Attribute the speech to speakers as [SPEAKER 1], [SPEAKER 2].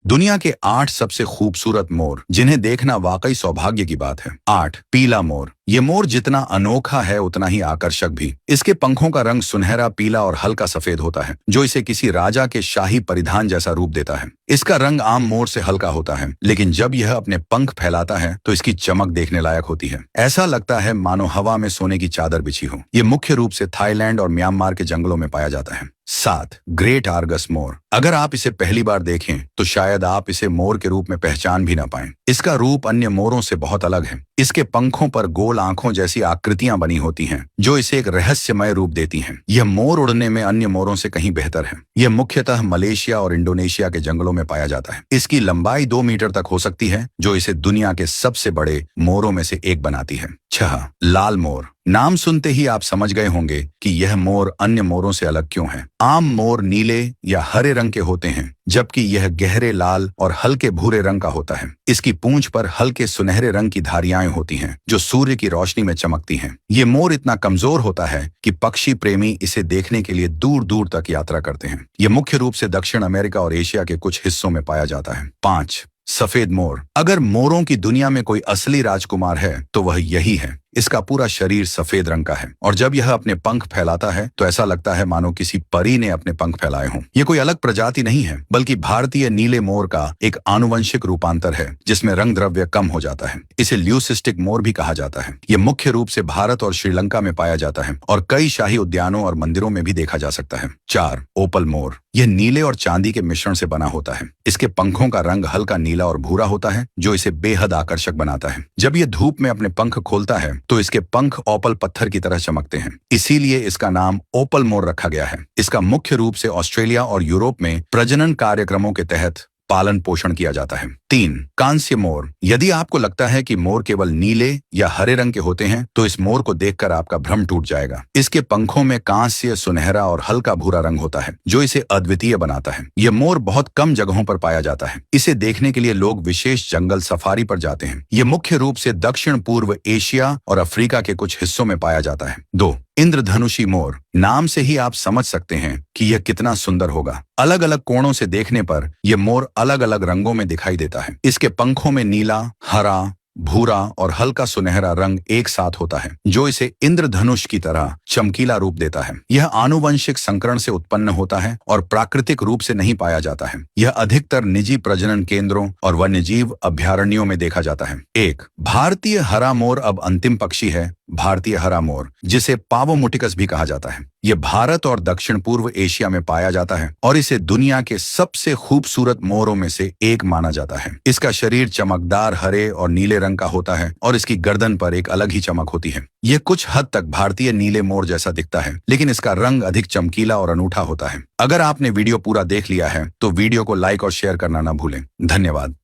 [SPEAKER 1] दुनिया के 8 सबसे खूबसूरत मोर जिन्हें देखना वाकई सौभाग्य की बात है। 8 पीला मोर। ये मोर जितना अनोखा है उतना ही आकर्षक भी। इसके पंखों का रंग सुनहरा पीला और हल्का सफेद होता है, जो इसे किसी राजा के शाही परिधान जैसा रूप देता है। इसका रंग आम मोर से हल्का होता है, लेकिन जब यह अपने पंख फैलाता है तो इसकी चमक देखने लायक होती है। ऐसा लगता है मानो हवा में सोने की चादर बिछी हो। ये मुख्य रूप से थाईलैंड और म्यांमार के जंगलों में पाया जाता है। 7 ग्रेट आर्गस मोर। अगर आप इसे पहली बार देखें तो शायद आप इसे मोर के रूप में पहचान भी ना पाएं। इसका रूप अन्य मोरों से बहुत अलग है। इसके पंखों पर गोल आंखों जैसी आकृतियां बनी होती हैं, जो इसे एक रहस्यमय रूप देती हैं। यह मोर उड़ने में अन्य मोरों से कहीं बेहतर है। यह मुख्यतः मलेशिया और इंडोनेशिया के जंगलों में पाया जाता है। इसकी लंबाई 2 मीटर तक हो सकती है, जो इसे दुनिया के सबसे बड़े मोरों में से एक बनाती है। 6 लाल मोर। नाम सुनते ही आप समझ गए होंगे कि यह मोर अन्य मोरों से अलग क्यों है। आम मोर नीले या हरे रंग के होते हैं, जबकि यह गहरे लाल और हल्के भूरे रंग का होता है। इसकी पूंछ पर हल्के सुनहरे रंग की धारियां होती हैं, जो सूर्य की रोशनी में चमकती हैं। ये मोर इतना कमजोर होता है कि पक्षी प्रेमी इसे देखने के लिए दूर दूर तक यात्रा करते हैं। ये मुख्य रूप से दक्षिण अमेरिका और एशिया के कुछ हिस्सों में पाया जाता है। 5 सफेद मोर। अगर मोरों की दुनिया में कोई असली राजकुमार है तो वह यही है। इसका पूरा शरीर सफेद रंग का है और जब यह अपने पंख फैलाता है तो ऐसा लगता है मानो किसी परी ने अपने पंख फैलाए हों। ये कोई अलग प्रजाति नहीं है, बल्कि भारतीय नीले मोर का एक आनुवंशिक रूपांतर है, जिसमें रंग द्रव्य कम हो जाता है। इसे ल्यूसिस्टिक मोर भी कहा जाता है। यह मुख्य रूप से भारत और श्रीलंका में पाया जाता है और कई शाही उद्यानों और मंदिरों में भी देखा जा सकता है। 4 ओपल मोर। यह नीले और चांदी के मिश्रण से बना होता है। इसके पंखों का रंग हल्का नीला और भूरा होता है, जो इसे बेहद आकर्षक बनाता है। जब यह धूप में अपने पंख खोलता है तो इसके पंख ओपल पत्थर की तरह चमकते हैं। इसीलिए इसका नाम ओपल मोर रखा गया है। इसका मुख्य रूप से ऑस्ट्रेलिया और यूरोप में प्रजनन कार्यक्रमों के तहत पालन पोषण किया जाता है। 3 कांस्य मोर। यदि आपको लगता है कि मोर केवल नीले या हरे रंग के होते हैं तो इस मोर को देखकर आपका भ्रम टूट जाएगा। इसके पंखों में कांस्य, सुनहरा और हल्का भूरा रंग होता है, जो इसे अद्वितीय बनाता है। यह मोर बहुत कम जगहों पर पाया जाता है। इसे देखने के लिए लोग विशेष जंगल सफारी पर जाते हैं। यह मुख्य रूप से दक्षिण पूर्व एशिया और अफ्रीका के कुछ हिस्सों में पाया जाता है। 2 इंद्रधनुषी मोर। नाम से ही आप समझ सकते हैं कि यह कितना सुंदर होगा। अलग अलग कोणों से देखने पर यह मोर अलग अलग रंगों में दिखाई देता है। इसके पंखों में नीला, हरा, भूरा और हल्का सुनहरा रंग एक साथ होता है, जो इसे इंद्रधनुष की तरह चमकीला रूप देता है। यह आनुवंशिक संकरण से उत्पन्न होता है और प्राकृतिक रूप से नहीं पाया जाता है। यह अधिकतर निजी प्रजनन केंद्रों और वन्यजीव अभयारण्यों में देखा जाता है। 1 भारतीय हरा मोर। अब अंतिम पक्षी है भारतीय हरा मोर, जिसे पावोमुटिकस भी कहा जाता है। यह भारत और दक्षिण पूर्व एशिया में पाया जाता है और इसे दुनिया के सबसे खूबसूरत मोरों में से एक माना जाता है। इसका शरीर चमकदार हरे और नीले रंग का होता है और इसकी गर्दन पर एक अलग ही चमक होती है। यह कुछ हद तक भारतीय नीले मोर जैसा दिखता है, लेकिन इसका रंग अधिक चमकीला और अनूठा होता है। अगर आपने वीडियो पूरा देख लिया है तो वीडियो को लाइक और शेयर करना ना भूलें। धन्यवाद।